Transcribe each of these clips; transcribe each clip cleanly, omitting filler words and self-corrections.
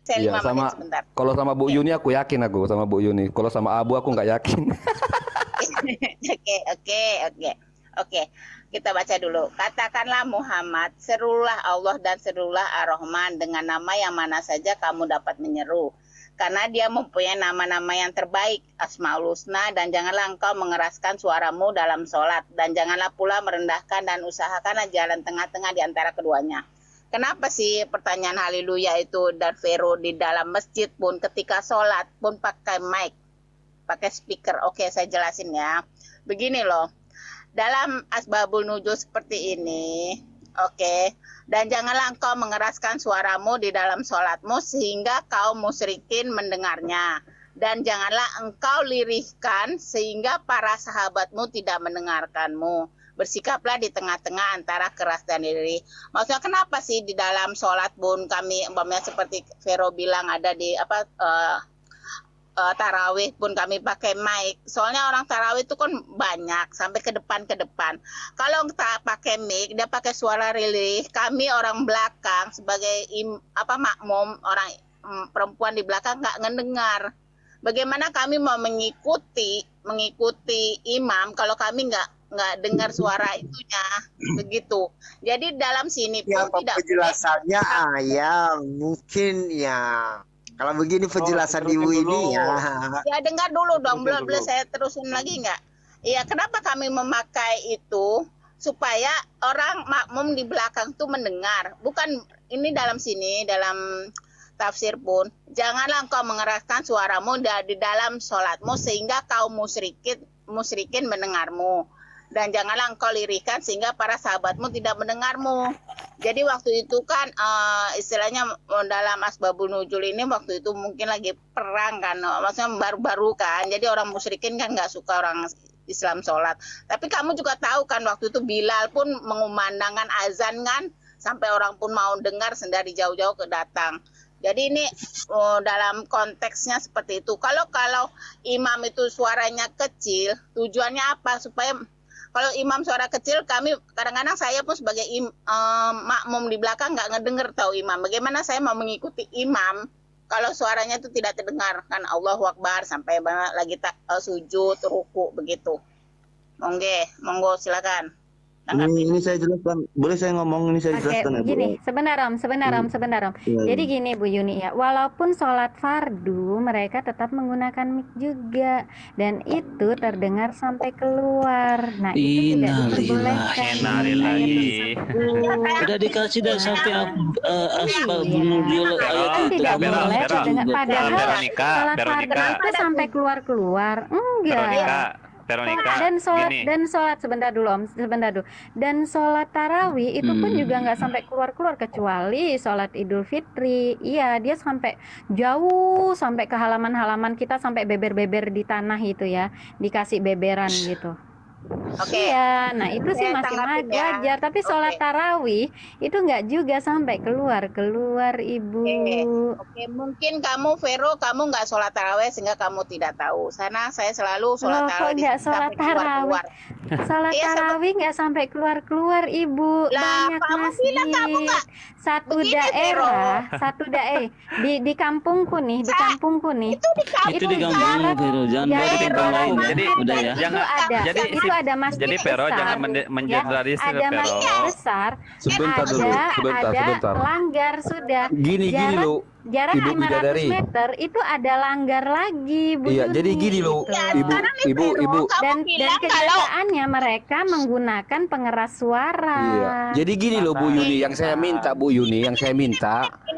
Saya Iya, 5 menit sama sebentar. kalau sama Bu Oke. Yuni aku yakin aku sama Bu Yuni. Kalau sama Abu aku nggak yakin. Oke, oke, oke. Oke, kita baca dulu. Katakanlah Muhammad, serulah Allah dan serulah Ar-Rahman dengan nama yang mana saja kamu dapat menyeru. Karena dia mempunyai nama-nama yang terbaik, Asmaul Husna, dan janganlah engkau mengeraskan suaramu dalam sholat. Dan janganlah pula merendahkan dan usahakanlah jalan tengah-tengah di antara keduanya. Kenapa sih pertanyaan haleluya itu dan Vero di dalam masjid pun ketika sholat pun pakai mic, pakai speaker. Oke, saya jelasin ya. Begini loh, dalam asbabul nuzul seperti ini, oke, dan janganlah engkau mengeraskan suaramu di dalam sholatmu sehingga kaum musyrikin mendengarnya. Dan janganlah engkau lirihkan sehingga para sahabatmu tidak mendengarkanmu. Bersikaplah di tengah-tengah antara keras dan lirih. Maksudnya kenapa sih di dalam sholat pun kami umpamanya seperti Vero bilang ada di tarawih pun kami pakai mic. Soalnya orang tarawih itu kan banyak sampai ke depan. Kalau kita pakai mic, dia pakai suara lirih. Kami orang belakang sebagai makmum, orang perempuan di belakang nggak ngedengar. Bagaimana kami mau mengikuti imam kalau kami nggak dengar suara itunya begitu. Jadi dalam sini pun Ya, apa tidak penjelasannya ayam mungkin ya. Kalau begini penjelasan ibu ini ya. Ya dengar dulu dong, Terusin belum dulu. saya terusin lagi nggak? Iya, kenapa kami memakai itu supaya orang makmum di belakang tuh mendengar. Bukan ini dalam sini dalam tafsir pun janganlah engkau mengeraskan suaramu di dalam sholatmu sehingga kaum musyrikin mendengarmu. Dan janganlah engkau lirihkan sehingga para sahabatmu tidak mendengarmu. Jadi waktu itu kan istilahnya dalam asbabun nuzul ini waktu itu mungkin lagi perang kan, maksudnya baru-baru kan. Jadi orang musyrikin kan nggak suka orang Islam sholat. Tapi kamu juga tahu kan waktu itu Bilal pun mengumandangkan azan kan, sampai orang pun mau dengar sendiri jauh-jauh ke datang. Jadi ini dalam konteksnya seperti itu. Kalau imam itu suaranya kecil, tujuannya apa? Supaya kalau imam suara kecil, kami kadang-kadang saya pun sebagai makmum di belakang nggak ngedenger tahu imam. Bagaimana saya mau mengikuti imam kalau suaranya itu tidak terdengar kan Allahu Akbar sampai lagi sujud, ruku begitu. Monggo silakan. Ini saya jelaskan. Boleh saya ngomong ini saya Oke, jelaskan ya, Bu? gini, sebentar Om. Iya, Jadi iya. gini Bu Yuni ya, walaupun sholat fardu mereka tetap menggunakan mic juga dan itu terdengar sampai keluar. Nah itu tidak diperbolehkan di ayat tersebut. Udah dikasih dah sampai asbabun Iya, nuzul ayat kan itu tidak kamu boleh lanjut terdengar. juga. Padahal Veronica, sholat fardu Veronica. itu sampai keluar-keluar, enggak. Veronica, gini. Dan sholat sebentar dulu Om, sebentar dulu. Dan sholat tarawih itu pun juga nggak sampai keluar-keluar kecuali sholat Idul Fitri. Iya, dia sampai jauh sampai ke halaman-halaman kita sampai beber-beber di tanah itu ya, dikasih beberan gitu. Oke. Iya, nah itu sih Saya masih tanggapin ya. wajar. Tapi sholat Oke. tarawih itu nggak juga sampai keluar Ibu. Oke, mungkin kamu Vero, kamu nggak sholat taraweh sehingga kamu tidak tahu. Sana saya selalu sholat Loh, kok taraweh nggak sholat tarawih? Sholat Iya, tarawih nggak sampai keluar Ibu. Lah, Banyak kamu masjid. bilang kamu nggak. Satu Begini, daerah di kampungku nih, Itu di kampung. Itu di kampung Vero, jangan bawa ke tempat lain ya. Jadi Udah ya. jangan itu ada masjid jadi Vero besar, jangan mengeneralisir, ada Vero. masjid besar, Sebentar dulu, ada sebentar. langgar sudah. Gini lo, Jarak Ibu 500 Bidadari. meter itu ada langgar lagi, Bu Iya, Yuni, jadi gini lo, gitu. ibu. Dan bilang kenyataannya mereka menggunakan pengeras suara. Iya. Jadi gini loh Bu Yuni, yang saya minta Bu Yuni,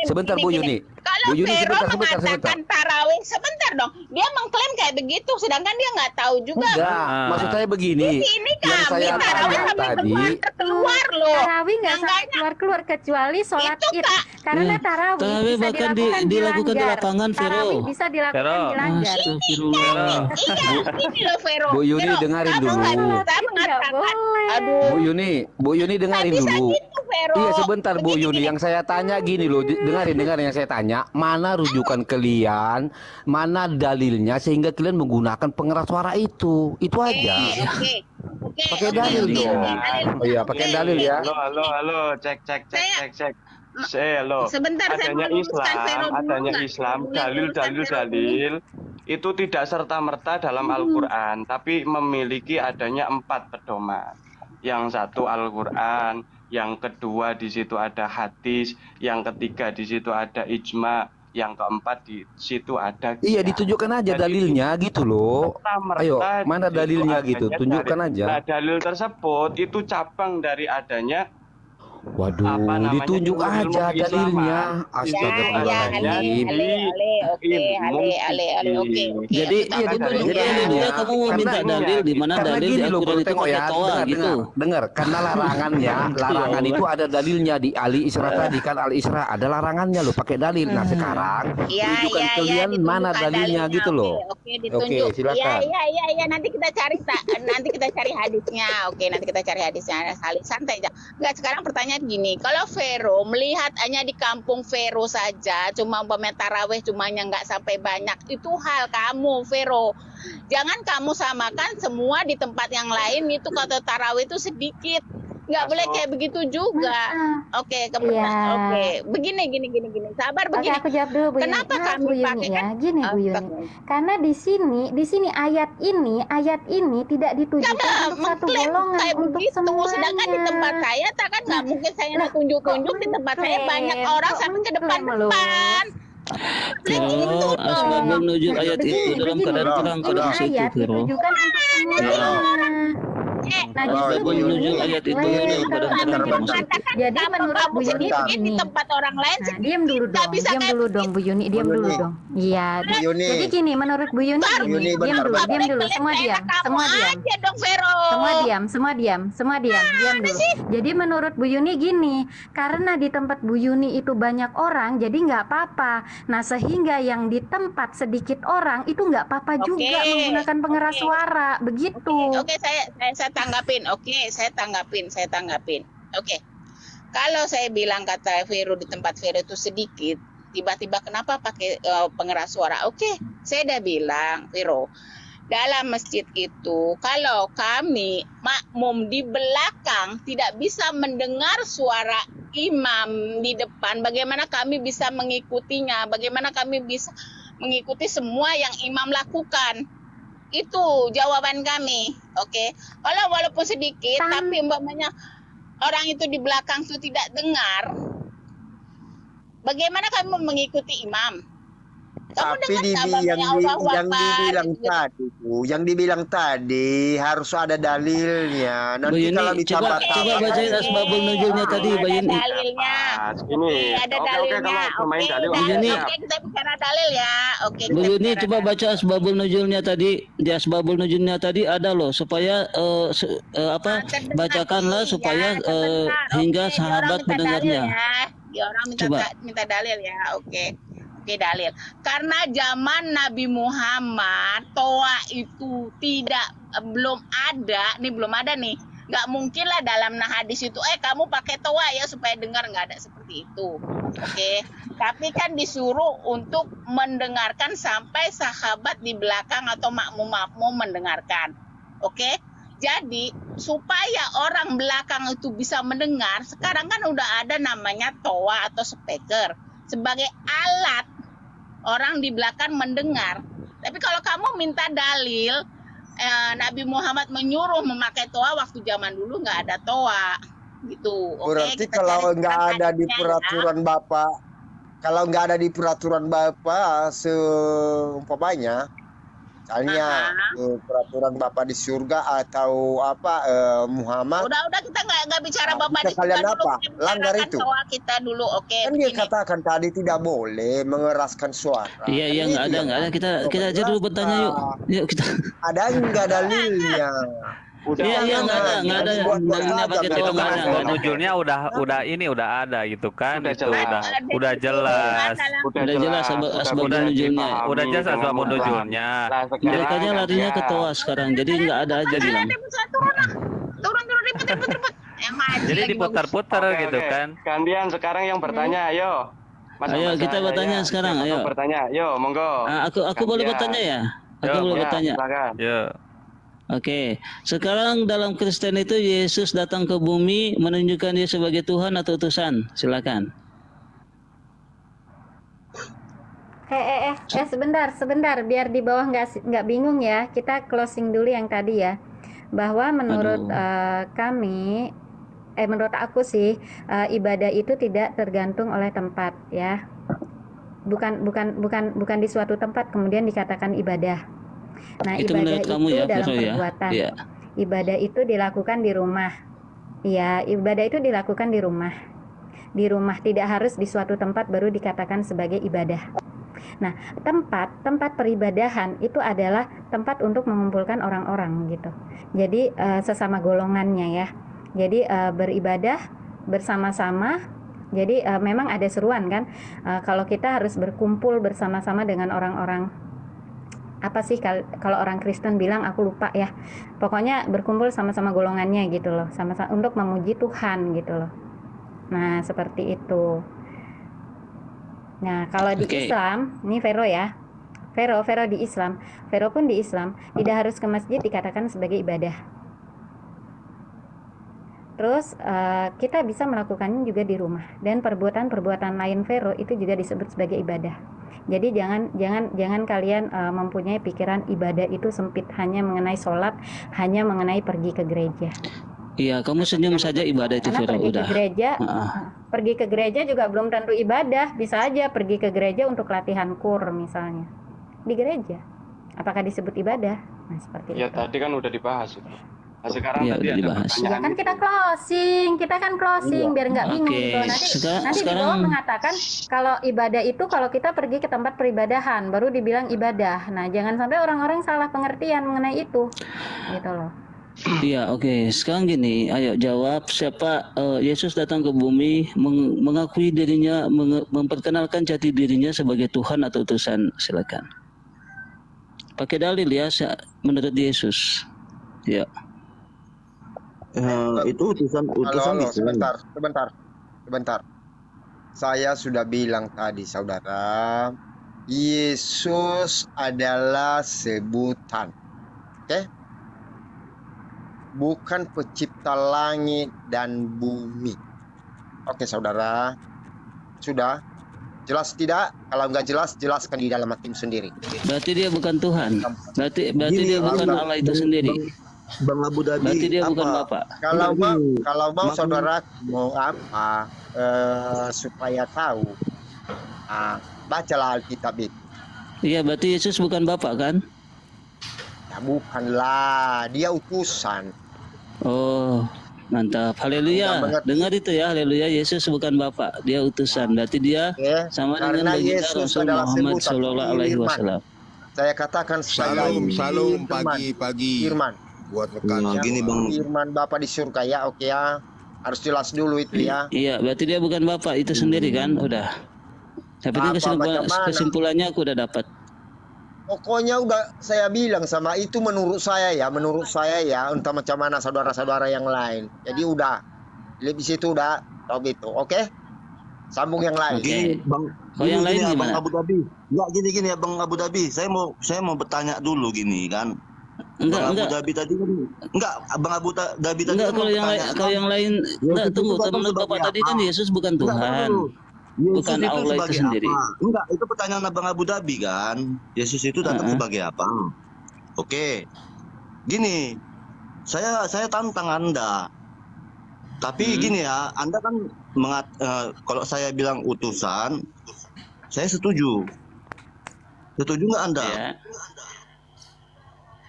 sebentar Bu Yuni. Kalau Bu Yuni Vero sebentar. mengatakan tarawih, sebentar dong. Dia mengklaim kayak begitu, sedangkan dia nggak tahu juga. Enggak, maksud saya begini. Ini Yang kami saya tarawih tanya sampai tadi, keluar loh. Tarawih nggak sampai Makanya- keluar kecuali sholat Itu, id. Kak. Karena tarawih Tarawih bisa bahkan dilakukan di lapangan, Vero. Tarawih bisa dilakukan Vero. di langgar. Astagfirullah. Iya, ini loh Vero. Bu Yuni Vero, dengarin kamu dulu. nggak bisa Tidak mengatakan. boleh. Aduh, Bu Yuni dengarin nggak bisa dulu. gitu, Vero. Iya sebentar Bu Begini, Yuni, yang saya tanya gini loh, dengarin yang saya tanya, mana rujukan kalian, mana dalilnya sehingga kalian menggunakan pengeras suara itu aja. Oke. Pakai dalil dong. Oh iya, pakai dalil ya. Halo, cek. Sebentar, saya mau luruskan Vero dulu, adanya nggak? Islam, Boleh luruskan Vero dulu? dalil-dalil itu tidak serta-merta dalam Al-Quran, tapi memiliki adanya 4 pedoman. Yang satu Al-Quran, yang kedua di situ ada hadis, yang ketiga di situ ada ijma, yang keempat di situ ada Iya, qiyas. ditunjukkan aja Jadi, dalilnya gitu loh. serta-merta Ayo, di mana situ dalilnya adanya gitu? Tunjukkan aja. Nah, dalil tersebut itu cabang dari adanya Waduh, apa namanya, ditunjuk ilmu aja keislaman. dalilnya. Itu Ya, Astagfirullahaladzim. oke. Jadi Iya, ditunjuk jadi dalilnya. kamu mau minta Karena- dalil di mana Karena dalil gini di loh, Al-Quran bro, itu tengok pakai ya, toa gitu. dengar. Karena larangannya, larangan Ya itu ada dalilnya di Ali Isra tadi kan, Ali Isra ada larangannya loh, pakai dalil. Nah sekarang tunjukkan kalian mana dalilnya gitu loh. Oke, ditunjuk. Oke, silakan. Iya, nanti kita cari nanti kita cari hadisnya. Oke, nanti kita cari hadisnya. Santai aja. Enggak, sekarang pertanyaan gini, kalau Vero melihat hanya di kampung Vero saja, cuma umpamanya taraweh cumanya nggak sampai banyak, itu hal kamu, Vero. Jangan kamu samakan semua di tempat yang lain itu kata taraweh itu sedikit. Nggak boleh kayak begitu juga. Oke, Iya. Begini. Sabar Oke, begini. aku jawab dulu Bu Yuni. Kenapa Maaf, kami Bu Yuni pakai ya? kan? Gini Bu Yuni. Karena di sini ayat ini tidak ditujukan Karena untuk satu mengklaim golongan, kayak untuk begitu, semuanya. sedangkan di tempat saya tak kan nggak mungkin saya nak tunjuk-tunjuk di tempat saya banyak mengklaim? orang Kok sampai ke mengklaim loh? depan. Vero, asbabul nuzul ayat itu dalam keadaan terang pada Ini situ, ayat Vero. ditujukan untuk semuanya. Nah, justru Asbabul Bu nuzul Yuni, ayat itu mengklaim dalam keadaan kalau terang kami pada situ. Mengatakan Jadi kamu menurut Bu Yuni sedikit di begini. tempat orang lain Nah, sedikit. diam dulu Nggak dong, bisa diam kayak dulu dong Bu Yuni, diam dulu dong. Iya, Bu Yuni. jadi gini, menurut Bu Yuni Yuni, gini, diam bentar, dulu, bentar. diam dulu, semua diam, semua diam. aja dong, Vero. Semua diam dulu. Jadi menurut Bu Yuni gini, karena di tempat Bu Yuni itu banyak orang, jadi nggak apa-apa. Nah, sehingga yang di tempat sedikit orang itu nggak apa-apa Oke, juga menggunakan pengeras oke. suara, begitu. Oke, saya tanggapin. Saya tanggapin. Oke. Kalau saya bilang kata Vero di tempat Vero itu sedikit, tiba-tiba kenapa pakai pengeras suara? Oke, saya udah bilang, Vero. Dalam masjid itu, kalau kami makmum di belakang tidak bisa mendengar suara imam di depan, bagaimana kami bisa mengikutinya? Bagaimana kami bisa mengikuti semua yang imam lakukan? Itu jawaban kami. Oke. Kalau walaupun sedikit, tapi umpamanya orang itu di belakang itu tidak dengar, bagaimana kami mengikuti imam? Kamu Tapi dengar nggak yang dibilang tadi harus ada dalilnya. Bu Nanti Yuni, kalau coba ditambah bacain asbabul nuzulnya tadi, Bu Yuni. Ada dalilnya. Ini. Ada Oke, dalilnya. kalau bermain dalil, Bu Yuni. Oke, kita bicara dalil ya. Oke. Bu kita Yuni bicara coba dalil. baca asbabul nuzulnya tadi. Di asbabul nuzulnya tadi ada loh supaya Terdengar bacakanlah nih, supaya ya, terdengar. hingga Oke, sahabat dia orang minta mendengarnya. dalil ya. Dia orang Coba. minta dalil ya. Oke, dalil. Karena zaman Nabi Muhammad toa itu belum ada nih. Nggak mungkin lah dalam hadis itu kamu pakai toa ya supaya dengar, nggak ada seperti itu. Oke. Tapi kan disuruh untuk mendengarkan sampai sahabat di belakang atau makmum mendengarkan. Oke. Jadi supaya orang belakang itu bisa mendengar, sekarang kan udah ada namanya toa atau speaker sebagai alat orang di belakang mendengar. Tapi kalau kamu minta dalil, Nabi Muhammad menyuruh memakai toa waktu zaman dulu nggak ada toa, gitu. Oke, Berarti kita kalau cari nggak ada di hadisnya, peraturan Bapak, kalau nggak ada di peraturan Bapak seumpamanya, misalnya peraturan Bapak di surga atau Muhammad, Udah kita nggak bicara Nah, bapak bisa di surga kalian dulu, apa? kita Langgar bicarakan itu. toa kita dulu. Oke, kan dia begini. katakan tadi tidak boleh mengeraskan suara. Iya, Kan nggak itu ada. yang Kita aja dulu bertanya yuk. Yuk kita. ada nggak dalilnya? Iya, nggak ada. Dalilnya pakai Itu toa kan nggak asbab ada. nuzulnya udah ada gitu kan. Udah Itu jelas. udah jelas. Udah jelas asbabul udah nuzulnya. Udah jelas asbab nuzulnya. Mereka larinya ke toa sekarang, jadi nggak ada aja bilang. Turun ribut. Yang maju Jadi lagi diputar-putar gitu kan. Gantian sekarang yang bertanya, ayo. Ayo, kita bertanya sekarang, ayo. Bertanya, yo, monggo. Aku boleh bertanya ya? Aku Yo, boleh Ya, bertanya. silakan. Ya. Oke, sekarang dalam Kristen itu Yesus datang ke bumi menunjukkan dia sebagai Tuhan atau utusan? Silakan. Sebentar, biar di bawah nggak bingung ya. Kita closing dulu yang tadi ya, bahwa menurut menurut aku sih ibadah itu tidak tergantung oleh tempat ya. Bukan di suatu tempat kemudian dikatakan ibadah. Nah, Itu ibadah menurut kamu itu ya, dalam Vero ya? perbuatan. Iya. Ibadah itu dilakukan di rumah. Iya, ibadah itu dilakukan di rumah. Di rumah, tidak harus di suatu tempat baru dikatakan sebagai ibadah. Nah, tempat peribadahan itu adalah tempat untuk mengumpulkan orang-orang gitu. Jadi sesama golongannya ya. Jadi beribadah bersama-sama. Jadi memang ada seruan kan, kalau kita harus berkumpul bersama-sama dengan orang-orang, apa sih kalau orang Kristen bilang, aku lupa ya. Pokoknya berkumpul sama-sama golongannya gitu loh, sama-sama untuk memuji Tuhan gitu loh. Nah, seperti itu. Nah, kalau di Islam, ini Vero ya. Vero di Islam. Vero pun di Islam tidak harus ke masjid dikatakan sebagai ibadah. Terus kita bisa melakukannya juga di rumah, dan perbuatan lain Vero itu juga disebut sebagai ibadah. Jadi jangan kalian mempunyai pikiran ibadah itu sempit, hanya mengenai sholat, hanya mengenai pergi ke gereja. Iya, kamu senyum saja ibadah itu, Karena Vero, pergi ke gereja juga belum tentu ibadah. Bisa aja pergi ke gereja untuk latihan kur misalnya di gereja. Apakah disebut ibadah? Nah, seperti Ya itu. tadi kan udah dibahas itu. Nah, sekarang Iya, tadi udah ada dibahas. pertanyaan Ya kan itu. kita kan closing biar nggak bingung Oke, gitu. Nanti di sekarang bawah mengatakan kalau ibadah itu kalau kita pergi ke tempat peribadahan baru dibilang ibadah. Nah, jangan sampai orang-orang salah pengertian mengenai itu. Gitu loh. iya, oke. Sekarang gini, ayo jawab, siapa Yesus datang ke bumi mengakui dirinya, memperkenalkan jati dirinya sebagai Tuhan atau utusan? Silakan. Pakai dalil ya, menurut Yesus. Ya. Itu utusan Halo, itu. sebentar. Saya sudah bilang tadi, saudara, Yesus adalah sebutan. Oke? Bukan pencipta langit dan bumi. Oke, saudara. Sudah? Jelas tidak? Kalau nggak jelas, jelaskan di dalam hatimu sendiri. Berarti dia bukan Tuhan. Berarti dia bukan Allah itu sendiri. Bang Abu Dhabi. Berarti dia bukan apa? Bapak. Kalau mau Makna- saudara mau apa supaya tahu, bacalah Alkitab itu. Iya, berarti Yesus bukan Bapak kan? Ya bukanlah, dia utusan. Oh, mantap. Haleluya. Udah mengerti. Dengar itu ya, haleluya. Yesus bukan Bapak, dia utusan. Berarti dia Oke? sama Karena dengan baginda Yesus Rasul adalah Muhammad sebutan. Sallallahu Alaihi Firman. Wasallam. Saya katakan sebagai Salam firman. pagi Firman. buat rekan. Nah, gini Bang. Firman Bapa di surga ya, oke ya. Harus jelas dulu itu ya. Iya, berarti dia bukan Bapak itu sendiri kan? Udah. Yang penting Apa, macam mana? kesimpulannya aku udah dapat. Pokoknya udah saya bilang sama itu menurut saya ya, entah macam mana saudara-saudara yang lain. Jadi udah, lebih situ udah, tahu itu, oke? Sambung yang lain. Oke. Gini, Bang. Oh, yang lain ya, gimana? Bang Abu Dhabi. Enggak gini ya, Bang Abu Dhabi. Saya mau bertanya dulu gini kan. Bang Abu Dhabi tadi kan Bang Abu Dhabi tadi Enggak, kan kalau yang lain enggak, tunggu. Kalau menurut Bapak tadi kan Yesus bukan Tuhan. Bukan Yesus Allah itu sebagai sendiri. apa? Enggak, itu pertanyaan Abang Abu Dhabi kan. Yesus itu datang sebagai apa? Oke. Gini, saya tantang Anda. Tapi gini ya, Anda kan kalau saya bilang utusan, saya setuju. Setuju nggak Anda? Ya.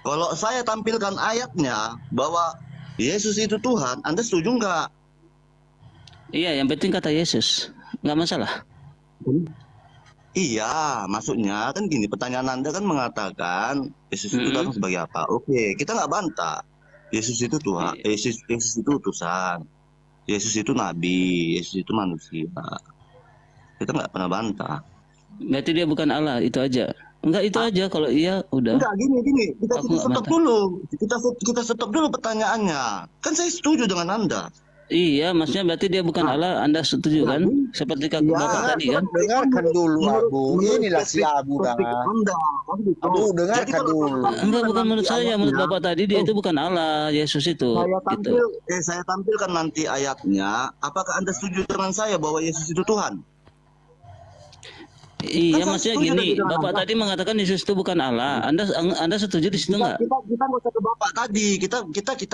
Kalau saya tampilkan ayatnya bahwa Yesus itu Tuhan, Anda setuju nggak? Iya, yang penting kata Yesus. Nggak masalah. Iya, maksudnya kan gini, pertanyaan Anda kan mengatakan Yesus itu datang sebagai apa? Oke, kita nggak bantah. Yesus itu Tuhan, Yesus itu utusan. Yesus itu nabi, Yesus itu manusia. Kita nggak pernah bantah. Berarti dia bukan Allah, itu aja. Enggak, itu aja. Kalau iya udah. Enggak, gini. Kita Aku nggak stop bantah. dulu. Kita stop dulu pertanyaannya. Kan saya setuju dengan Anda. Iya, maksudnya berarti dia bukan Allah. Anda setuju kan? Seperti Ya, Bapak tadi kan? Dengarkan dulu Abu. Inilah si Abu dah. Anda, kan gitu. Abu, dengarkan Jadi kalau dulu. Enggak, bukan menurut saya. ayatnya, Menurut Bapak tadi dia itu bukan Allah, Yesus itu. Gitu. saya tampilkan nanti ayatnya. Apakah Anda setuju dengan saya bahwa Yesus itu Tuhan? Iya, Kan saya maksudnya setuju gini, dengan Bapak Anda. tadi mengatakan Yesus itu bukan Allah. Anda setuju di situ nggak? Kita nggak usah ke Bapak tadi. Kita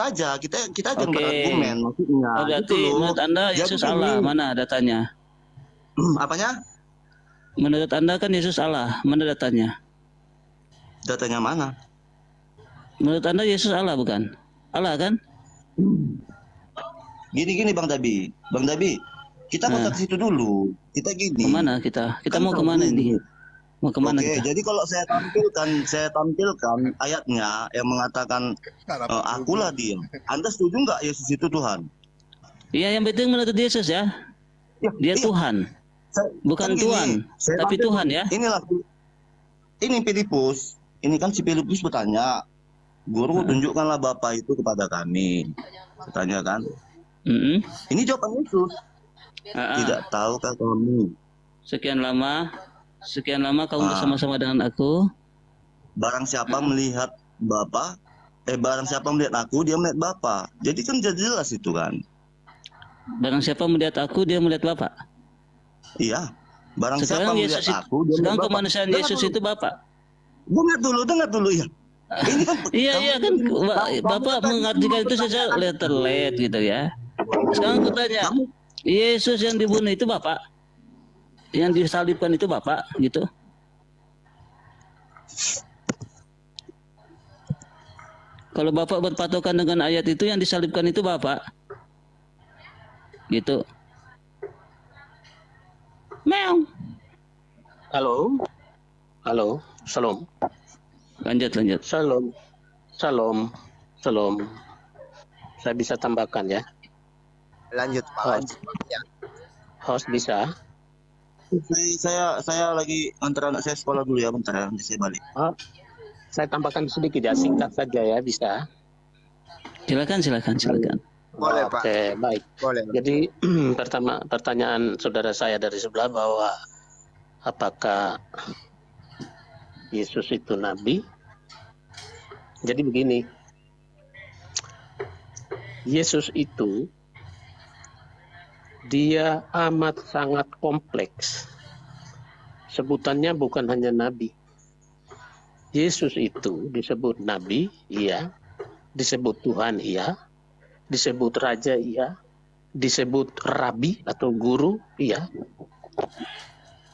aja yang Oke. berargumen maksudnya. Oh, Gitu berarti loh. menurut Anda Jadi Yesus gini, Allah. Mana datanya? apanya? Menurut Anda kan Yesus Allah. Mana datanya? Datanya mana? Menurut Anda Yesus Allah bukan? Allah kan? Gini Bang Dabi. Bang Dabi, kita nggak usah Nah. ke situ dulu. Kita gini. Kemana kita? Kita Kan mau kemana tadi. ini? Mau kemana Oke, kita? jadi kalau saya tampilkan ayatnya yang mengatakan akulah dia. Anda setuju nggak Yesus itu Tuhan? Iya, yang penting menurut Yesus ya. Dia iya. Tuhan. Bukan Kan gini, Tuhan, saya tapi tampil- Tuhan ya. Ini Filipus. Ini kan si Filipus bertanya, Guru tunjukkanlah Bapa itu kepada kami. Bertanya kan. Mm-mm. Ini jawaban Yesus. Ah, ah. Tidak tahukah kamu? Sekian lama kamu bersama-sama dengan aku. Barang siapa melihat Bapa, barang siapa melihat aku, dia melihat Bapa. Jadi kan jelas itu kan. Barang siapa melihat aku, dia melihat Bapa. Iya. Barang Sekarang siapa Yesus melihat itu, aku, dia sekarang melihat Bapa. kemanusiaan Dengar Yesus dulu. itu Bapa. Dengar dulu ya. Ini kan Iya kan, Bapak mengartikan itu saja letter-let gitu ya. Sekarang aku tanya, Yesus yang dibunuh itu Bapak, yang disalibkan itu Bapak, gitu. Kalau Bapak berpatokan dengan ayat itu, yang disalibkan itu Bapak, gitu. Meong. Halo, Shalom. Lanjut. Shalom. Saya bisa tambahkan ya. Lanjut Pak. Lanjut. Ya. Host bisa. Saya lagi antar anak saya sekolah dulu ya, bentar ya, nanti saya balik. Saya tambahkan sedikit ya, singkat saja ya, bisa. Silakan. Boleh Pak. Oke, baik. Boleh. Jadi pertama pertanyaan saudara saya dari sebelah bahwa apakah Yesus itu nabi? Jadi begini. Yesus itu dia amat sangat kompleks. Sebutannya bukan hanya nabi. Yesus itu disebut nabi, iya. Disebut Tuhan, iya. Disebut raja, iya. Disebut rabi atau guru, iya.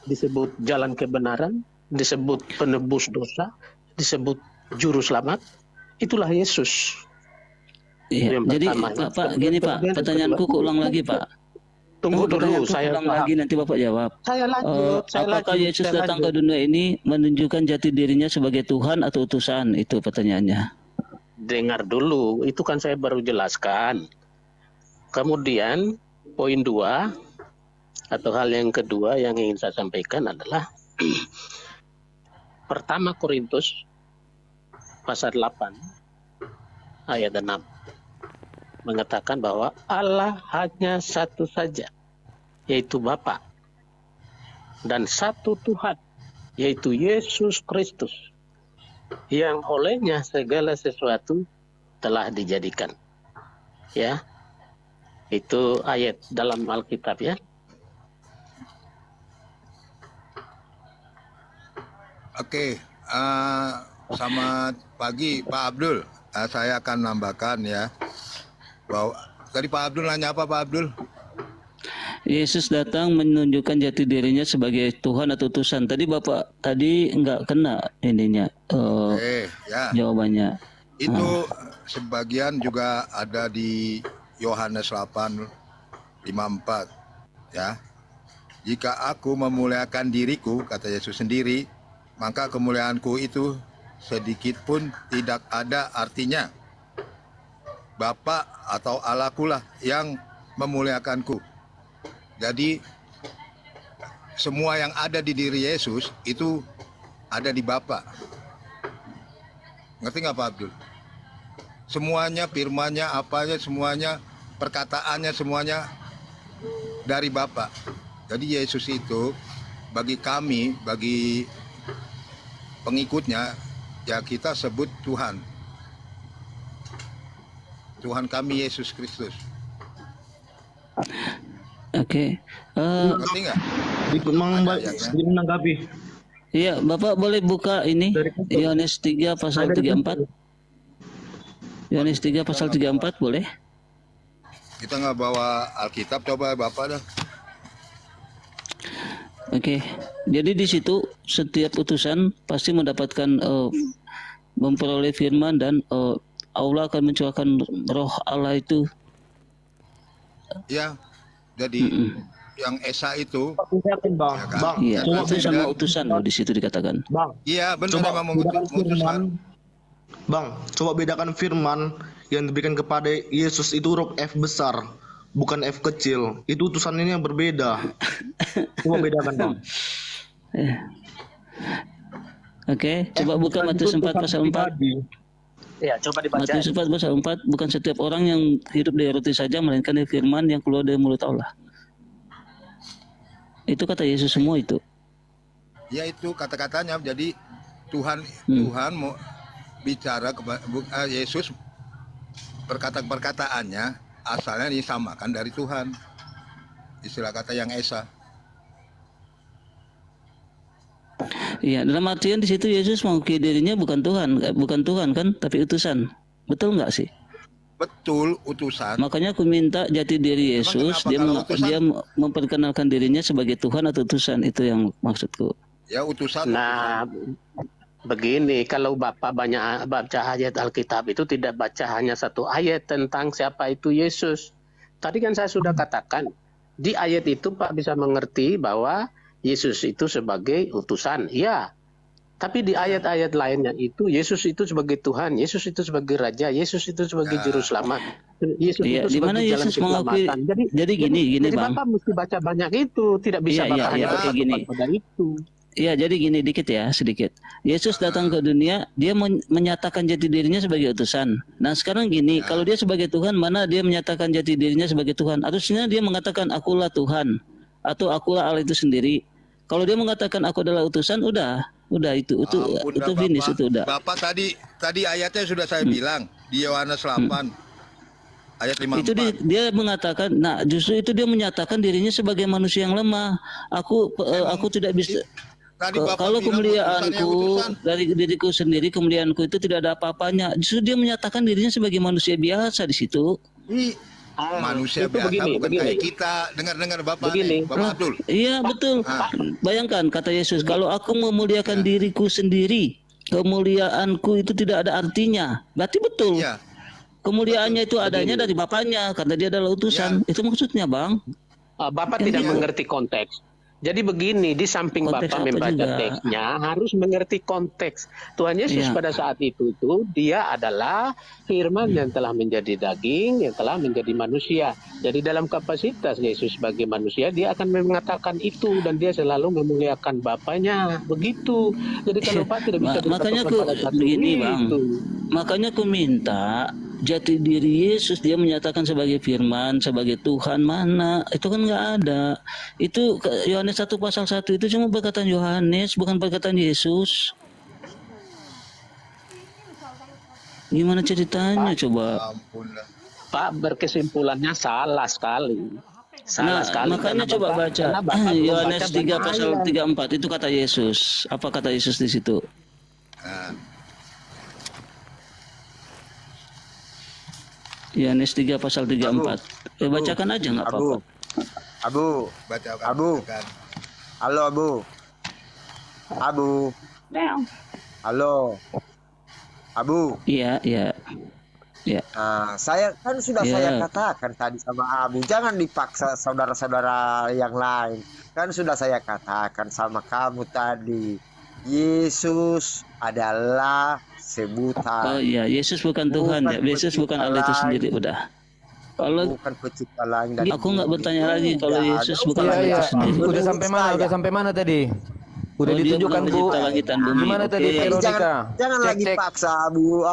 Disebut jalan kebenaran, disebut penebus dosa, disebut juru selamat. Itulah Yesus. Iya. Yang Jadi pertama. Pak, gini Pak, Kemudian yang pertanyaanku kedua. ulang lagi Pak. Tunggu dulu, Pertanyaanku saya ulang lagi nanti Bapak jawab. Saya lanjut. Apakah Yesus datang ke dunia ini menunjukkan jati dirinya sebagai Tuhan atau utusan? Itu pertanyaannya. Dengar dulu, itu kan saya baru jelaskan. Kemudian poin 2 atau hal yang kedua yang ingin saya sampaikan adalah pertama Korintus pasal 8 ayat 6 mengatakan bahwa Allah hanya satu saja, yaitu Bapa, dan satu Tuhan, yaitu Yesus Kristus, yang olehnya segala sesuatu telah dijadikan. Ya, itu ayat dalam Alkitab ya. Oke, selamat pagi Pak Abdul. Saya akan nambahkan ya bahwa tadi Pak Abdul nanya apa Pak Abdul? Yesus datang menunjukkan jati dirinya sebagai Tuhan atau utusan. Tadi Bapak tadi nggak kena ininya Ya. jawabannya. Itu sebagian juga ada di Yohanes 8:54 ya. Jika aku memuliakan diriku, kata Yesus sendiri, maka kemuliaanku itu sedikit pun tidak ada artinya. Bapa atau Allahku lah yang memuliakanku. Jadi semua yang ada di diri Yesus itu ada di Bapa. Ngerti nggak Pak Abdul? Semuanya, firman-Nya, apanya, semuanya, perkataannya, semuanya dari Bapa. Jadi Yesus itu bagi kami, bagi pengikutnya, ya kita sebut Tuhan. Tuhan kami Yesus Kristus. Oke. Ngerti nggak? Ikut sedikit menanggapi. Iya, Bapak boleh buka ini Yohanes 3 pasal 34. Yohanes 3 pasal 34 boleh? Kita nggak bawa Alkitab, coba Bapak dah. Oke. Jadi di situ setiap utusan pasti mendapatkan memperoleh firman dan Allah akan mencurahkan roh Allah itu. Ya, jadi yang Esa itu, Bang. ya kan? Bang, Iya, coba itu sama utusan loh di situ dikatakan. Bang, Iya benar coba memang bedakan memutuskan. firman. Bang, coba bedakan firman yang diberikan kepada Yesus itu huruf F besar, bukan F kecil. Itu utusan ini yang berbeda. Coba bedakan, Bang. Oke, coba buka Matius 4 pasal 4. Ya, coba dibaca. Matius 4 pasal 4, bukan setiap orang yang hidup dari roti saja, melainkan dari firman yang keluar dari mulut Allah. Itu kata Yesus semua itu. Ya itu kata-katanya. Jadi Tuhan mau bicara kepada Yesus, perkataan-perkataannya asalnya disamakan dari Tuhan. Istilah kata yang Esa. Iya, dalam artian di situ Yesus mengakui dirinya bukan Tuhan kan, tapi utusan. Betul nggak sih? Betul, utusan. Makanya aku minta jati diri Yesus, dia memperkenalkan dirinya sebagai Tuhan atau utusan, itu yang maksudku. Ya utusan. Nah, begini, kalau Bapak banyak baca ayat Alkitab itu tidak baca hanya satu ayat tentang siapa itu Yesus. Tadi kan saya sudah katakan, di ayat itu Pak bisa mengerti bahwa Yesus itu sebagai utusan, ya. Tapi di ayat-ayat lainnya itu Yesus itu sebagai Tuhan, Yesus itu sebagai Raja, Yesus itu sebagai Juru Selamat, Yesus itu di mana sebagai jalan Yesus mengakui? keselamatan. Jadi gini jadi Bang. Bapak mesti baca banyak itu, tidak bisa Bapak hanya oke, gini. pada itu. Iya, jadi gini sedikit. Yesus datang ke dunia, dia menyatakan jati dirinya sebagai utusan. Nah sekarang gini, kalau dia sebagai Tuhan, mana dia menyatakan jati dirinya sebagai Tuhan? Harusnya dia mengatakan akulah Tuhan atau akulah Allah itu sendiri. Kalau dia mengatakan aku adalah utusan, udah itu finish, itu udah. Bapak tadi ayatnya sudah saya bilang di Yohanes 8 ayat 54. Itu dia mengatakan, nah justru itu dia menyatakan dirinya sebagai manusia yang lemah. Aku tidak bisa. Kalau kemuliaanku dari diriku sendiri, kemuliaanku itu tidak ada apa-apanya. Justru dia menyatakan dirinya sebagai manusia biasa di situ. Manusia biasa, bukan kayak kita. Dengar Bapak Abdul. Iya betul. Bayangkan kata Yesus, kalau aku memuliakan diriku sendiri, kemuliaanku itu tidak ada artinya. Berarti betul. Kemuliaannya itu adanya dari Bapaknya, karena dia adalah utusan. Itu maksudnya, Bang. Bapak tidak mengerti konteks. Jadi begini, di samping Konteks Bapak apa membaca juga? teksnya, harus mengerti konteks. Tuhan Yesus pada saat itu dia adalah firman yang telah menjadi daging, yang telah menjadi manusia. Jadi dalam kapasitas Yesus sebagai manusia, dia akan mengatakan itu, dan dia selalu memuliakan Bapaknya. Begitu. Jadi kalau Pak tidak bisa Makanya aku begini, Bang. Makanya aku minta jati diri Yesus, dia menyatakan sebagai firman, sebagai Tuhan, mana? Itu kan nggak ada. Itu Yohanes 1 pasal 1 itu cuma perkataan Yohanes, bukan perkataan Yesus. Gimana ceritanya coba? Pak, berkesimpulannya salah sekali. Salah sekali. Makanya coba baca Yohanes 3 pasal 34, itu kata Yesus. Apa kata Yesus di situ? Yohanes 3 pasal 34. Bacakan aja nggak apa-apa. Abu. Halo Abu. Halo. Abu. Iya. Nah, saya kan sudah saya katakan tadi sama Abu, jangan dipaksa saudara-saudara yang lain. Kan sudah saya katakan sama kamu tadi, Yesus adalah sebutan. Oh iya, Yesus bukan Tuhan ya. Yesus bukan Allah itu sendiri, udah. Kalau bukan pencipta lain dari aku nggak bertanya lagi kalau Yesus bukan Allah itu sendiri. Udah sampai mana tadi? Udah ditunjukkan Bu. Gimana tadi Veronica? Jangan lagi paksa Bu.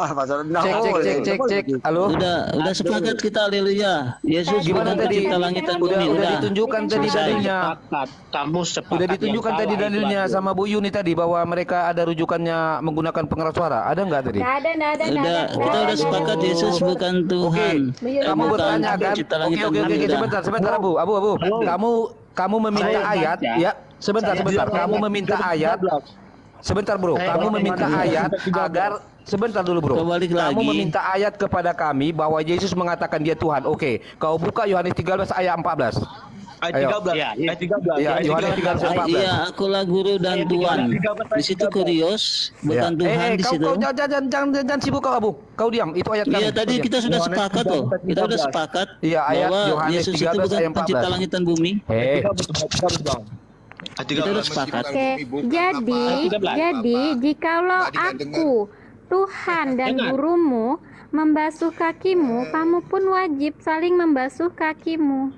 Cek. Halo. Udah sepakat kita, haleluya. Yesus gimana tadi? Langit dan bumi. Udah ditunjukkan tadi dalilnya. Kamu sepakat. Udah ditunjukkan tadi dalilnya sama Bu Yuni tadi bahwa mereka ada rujukannya menggunakan pengeras suara. Ada nggak tadi? Nggak ada. Kita udah sepakat Yesus bukan Tuhan. Kamu bertanya kan? Oke. Sebentar Abu. Kamu meminta ayat ya. Sebentar. Kamu meminta ayat. Sebentar bro, kamu meminta ayat agar sebentar dulu bro. Kembali Kamu lagi. meminta ayat kepada kami bahwa Yesus mengatakan dia Tuhan. Oke, kau buka Yohanes 13 ayat 14. Ayat Ayo. 13. Ayat 13. Ya, Yohanes 13 ayat 14. Iya, akulah guru dan Tuhan. Di situ kurios, bukan Tuhan di situ. Kau jangan sibuk kau Abu. Kau diam, itu ayat kami. Iya, tadi Kau kita diam. sudah sepakat loh. Kita sudah sepakat Iya, ayat bahwa Yohanes Yesus itu 13 bukan ayat 14. pencipta langit dan bumi. Ayat Kita 13. sudah sepakat. Oke, jadi jikalau aku Tuhan dan gurumu membasuh kakimu, kamu pun wajib saling membasuh kakimu.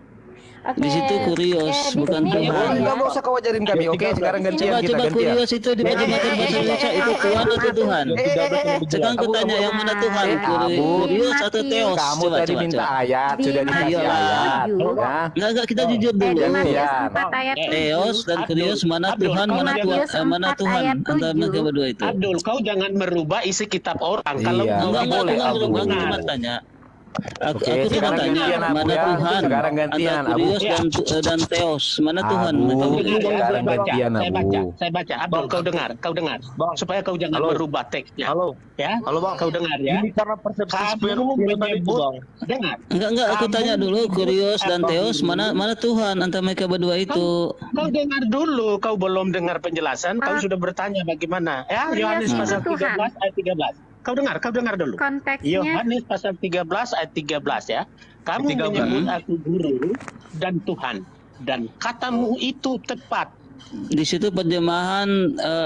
Oke. Di situ kurios, di bukan sini Tuhan. Enggak usah kau ajarin kami. Oke, sekarang gantian kita Coba gantian. kurios itu diterjemahkan bahasa Indonesia itu Tuhan atau Tuhan? Sekarang aku tanya yang mana Tuhan? Kurios atau Theos? Kamu Coba, tadi coba, minta coba. ayat, sudah dikasih Iyalah. ayat. Ya. Enggak, kita jujur dulu. Di Matius Iya. 4 ayat 7. Theos dan kurios mana Tuhan, mana Matius Tuhan, mana 4 Tuhan ayat antara 7. mereka berdua itu. Abdul, kau jangan merubah isi kitab orang. Kalau Iya. Enggak, boleh, enggak, Abu. aku cuma tanya. Aku Oke, cuma sekarang tanya gantian, Abu, mana ya. Tuhan Sekarang gantian, antara Abu. kurios dan Theos, mana Tuhan? Abu, Mereka berdua. sekarang gantian Abu. Saya baca. Abdul, kau dengar. Supaya kau jangan merubah teksnya. Halo. Ya. Halo Bang. Kau dengar ya. Ini karena persepsi Kamu menyebut. Dengar. Enggak, aku tanya dulu kurios dan Theos mana Tuhan antara mereka berdua itu. Kau dengar dulu. Kau belum dengar penjelasan. Kau sudah bertanya bagaimana. Ya, Yohanes pasal 13 ayat 13. Kau dengar dulu. Konteksnya Yohanes pasal 13 ayat 13 ya. Kamu menyebut aku guru dan Tuhan. Dan katamu itu tepat. Di situ terjemahan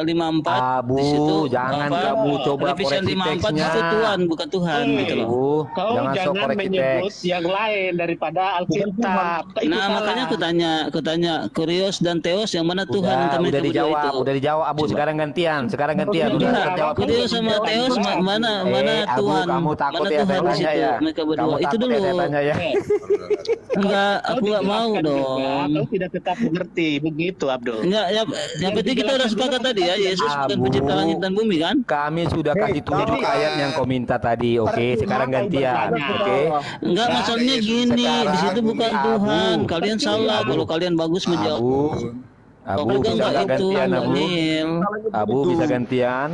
54 Abu, di situ jangan kamu coba revisi koreksi 54 teksnya. itu Tuhan bukan Tuhan gitu loh. Abu, Kau jangan sok jangan koreksi menyebut teks. yang lain daripada Alkitab. Itu Nah, salah. makanya aku tanya kurios dan Theos yang mana Tuhan antara Udah mereka berdua itu. udah dijawab Abu. Sekarang gantian. Udah jawab. Kurios sama Theos mana Abu, Tuhan? kamu takut Mana ya Tuhan saya di tanya situ? ya? Mereka Kamu berdua itu takut dulu. ya saya tanya ya? Enggak, Kau aku enggak mau dijelaskan juga, dong. Kau tidak tetap mengerti begitu, Abdul. Enggak, yang penting kita udah sepakat tadi ya, Yesus bukan Abu. pencipta langit dan bumi kan? Kami sudah kasih tunjuk ayat yang kau minta tadi. Oke, sekarang gantian. Oke. Enggak, masalahnya gini, di situ bukan Abu. Tuhan. Kalian salah kalau kalian bagus menjawab. Abu Enggak, bisa enggak itu, gantian Abu. Nil. Abu bisa gantian.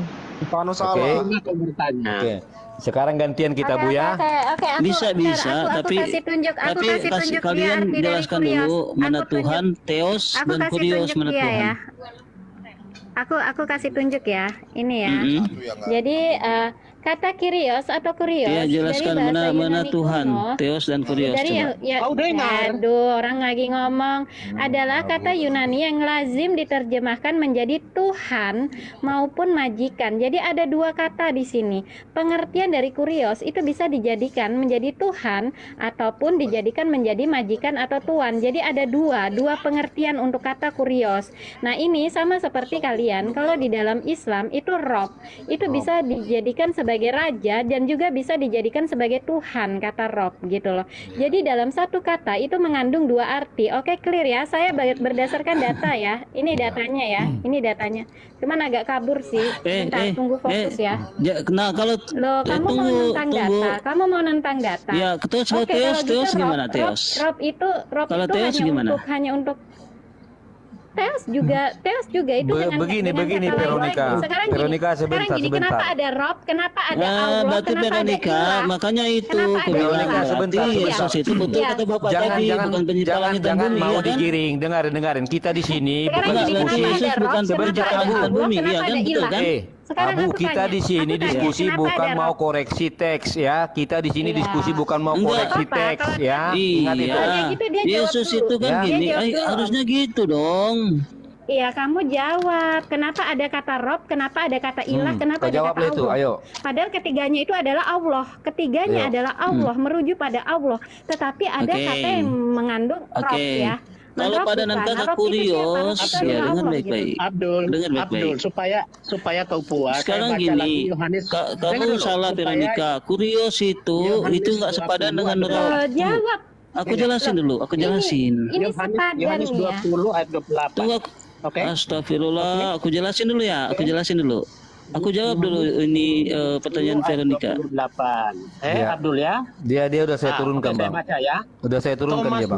Pano Oke. salah. Kau bertanya. Oke. Sekarang gantian kita Bu ya. Oke, aku Bisa, aku tapi kasih tunjuk, aku kasih tunjuk dia kalian arti dari jelaskan kurios. dulu mana Aku tunjuk- Tuhan, Theos aku dan kasih kurios tunjuk mana dia Tuhan. ya. Aku kasih tunjuk ya. Ini ya. Mm-mm. Jadi kata kyrios atau kurios Iya, jelaskan dari bahasa mana Yunani Tuhan, kuno, Theos dan kurios dari coba. Kau dengar. aduh, orang lagi ngomong adalah kata Yunani yang lazim diterjemahkan menjadi Tuhan maupun majikan. Jadi ada dua kata di sini. Pengertian dari kurios itu bisa dijadikan menjadi Tuhan ataupun dijadikan menjadi majikan atau tuan. Jadi ada dua pengertian untuk kata kurios. Nah, ini sama seperti kalian kalau di dalam Islam itu Rob itu bisa dijadikan sebagai raja dan juga bisa dijadikan sebagai Tuhan, kata Rob gitu loh. Jadi dalam satu kata itu mengandung dua arti. Oke, clear ya. Saya berdasarkan data ya. Ini datanya ya. Ini datanya. Cuman agak kabur sih. Bentar, tunggu fokus ya. Nah, kalau Loh, kamu mau nentang data. Kamu mau nentang data. Ya, Theos, Oke, kalau gitu, Theos gimana Rob Theos? Kalau itu Theos gimana? hanya untuk Theos juga itu dengan Begini kata Veronica. lain. Sekarang gini, Veronica sekarang gini, kenapa ada Rob, kenapa ada Allah, Berarti kenapa ada Veronica, ilah? makanya itu Kenapa ada aku bilang ilah? berarti Sebentar. Yesus itu betul Iya. kata Bapak tadi, bukan pencipta langit dan jangan bumi, mau ya kan? digiring. Dengarin. Kita di sini Sekarang bukan gini, Berarti diskusi. kenapa Yesus ada bukan Rob, pencipta kenapa ada langit dan Allah, bumi, kenapa iya kan? ada Betul ilah? kan? Sekarang Abu, aku kita tanya, di sini aku tanya, diskusi kenapa bukan ada mau Rob? koreksi teks ya. Kita di sini Iya. diskusi bukan mau Enggak. koreksi Apa-apa, teks kalau ya. Ingat itu. Iya, gitu, dia jawab Yesus dulu. itu kan Ya. gini, Dia jawab dulu. harusnya gitu dong. Iya, kamu jawab. Kenapa ada kata Rob? Kenapa ada kata ilah? Kenapa Kau ada jawab kata itu, Allah? ayo. Padahal ketiganya itu adalah Allah. Ketiganya Ayo. adalah Allah, merujuk pada Allah. Tetapi ada Oke. kata yang mengandung Rob Oke. ya. Kalau Rob pada bukan. nanti Rob itu siapa? kurios, Rob itu ya adalah dengar Allah, baik-baik. gitu. Abdul, Dengar baik-baik. Abdul, supaya kau puas. Sekarang saya baca gini, lagi Yohanes. Dengar kamu dulu, salah supaya- Veronica. Kurios itu Yohanes nggak sepadan 20 dengan adalah- Rob. Jawab. Aku jelasin dulu, aku jelasin. Ini sepadan Yohanes ya. 20 ayat 28. Tunggu, Oke. Astagfirullah, aku jelasin dulu ya, aku jelasin dulu. Aku jawab dulu ini pertanyaan Veronica. 28. Ya. Abdul ya. Dia udah saya turunkan, Oke, saya Bang. baca ya. Udah saya turunkan Thomas dia, Bang.